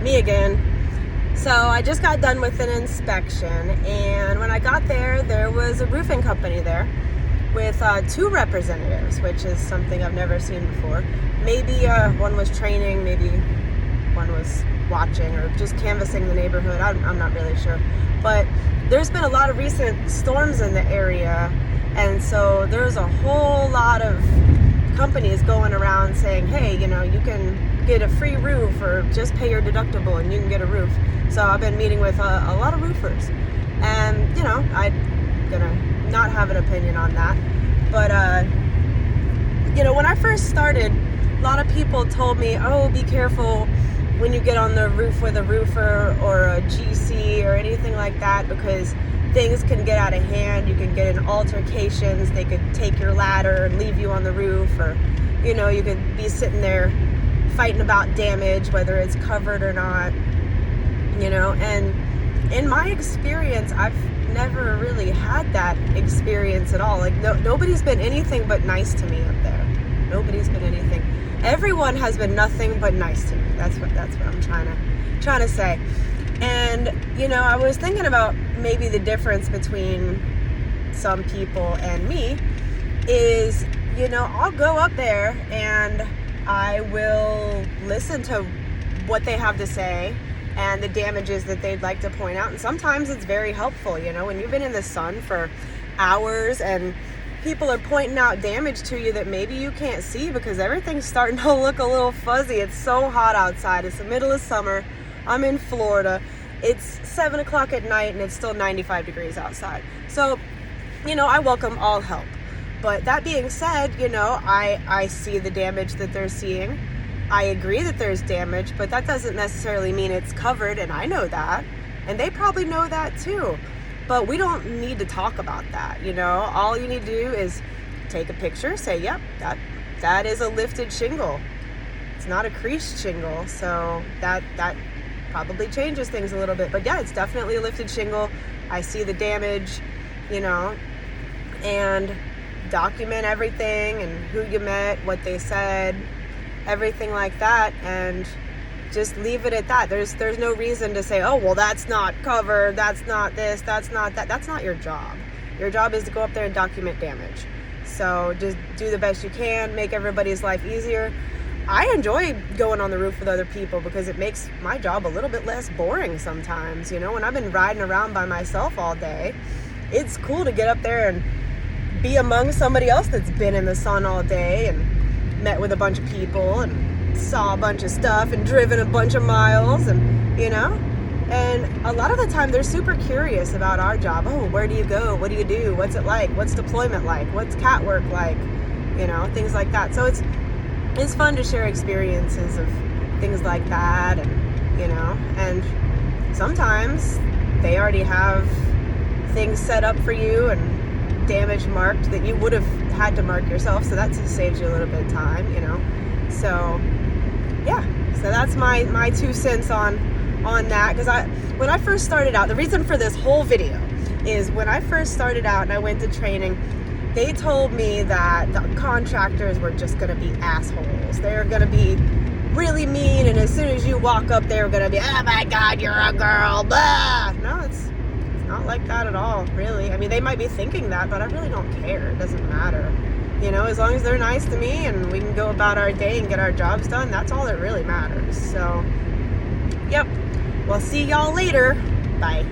Me again. So I just got done with an inspection, and when I got there, there was a roofing company there with two representatives, which is something I've never seen before. Maybe one was training, maybe one was watching or just canvassing the neighborhood. I'm not really sure. But there's been a lot of recent storms in the area, and so there's a whole lot of companies going around saying, hey, you know, you can get a free roof or just pay your deductible and you can get a roof. So I've been meeting with a lot of roofers, and you know, I'm gonna not have an opinion on that, but you know, when I first started, a lot of people told me, oh, be careful when you get on the roof with a roofer or a GC or anything like that, because things can get out of hand. You can get in altercations. They could take your ladder and leave you on the roof, or you know, you could be sitting there fighting about damage, whether it's covered or not, you know. And in my experience, I've never really had that experience at all. Like nobody's been anything but nice to me up there. Nobody's been anything. Everyone has been nothing but nice to me. That's what I'm trying to say. And you know, I was thinking about maybe the difference between some people and me is, you know, I'll go up there and I will listen to what they have to say and the damages that they'd like to point out. And sometimes it's very helpful, you know, when you've been in the sun for hours and people are pointing out damage to you that maybe you can't see because everything's starting to look a little fuzzy. It's so hot outside. It's the middle of summer. I'm in Florida. It's 7 o'clock at night and it's still 95 degrees outside. So, you know, I welcome all help. But that being said, you know, I see the damage that they're seeing. I agree that there's damage, but that doesn't necessarily mean it's covered, and I know that. And they probably know that too. But we don't need to talk about that, you know. All you need to do is take a picture, say, yep, that is a lifted shingle. It's not a creased shingle, so that probably changes things a little bit. But yeah, it's definitely a lifted shingle. I see the damage, you know, and document everything and who you met, what they said, everything like that, and just leave it at that. There's no reason to say, oh, well, that's not covered, that's not this, that's not that. That's not your job. Your job is to go up there and document damage. So just do the best you can, make everybody's life easier. I enjoy going on the roof with other people because it makes my job a little bit less boring sometimes. You know, when I've been riding around by myself all day, it's cool to get up there and be among somebody else that's been in the sun all day and met with a bunch of people and saw a bunch of stuff and driven a bunch of miles, and you know, and a lot of the time they're super curious about our job. Oh, where do you go? What do you do? What's it like? What's deployment like? What's cat work like? You know, things like that. So it's fun to share experiences of things like that, and you know, and sometimes they already have things set up for you and damage marked that you would have had to mark yourself, so that just saves you a little bit of time, you know. So yeah, so that's my 2 cents on that, because when I first started out, the reason for this whole video is when I first started out and I went to training, they told me that the contractors were just going to be assholes. They're going to be really mean, and as soon as you walk up, they're going to be, oh my God, you're a girl, blah. No, it's not like that at all, really. I mean, they might be thinking that, but I really don't care. It doesn't matter. You know, as long as they're nice to me and we can go about our day and get our jobs done, that's all that really matters. So, yep. We'll see y'all later. Bye.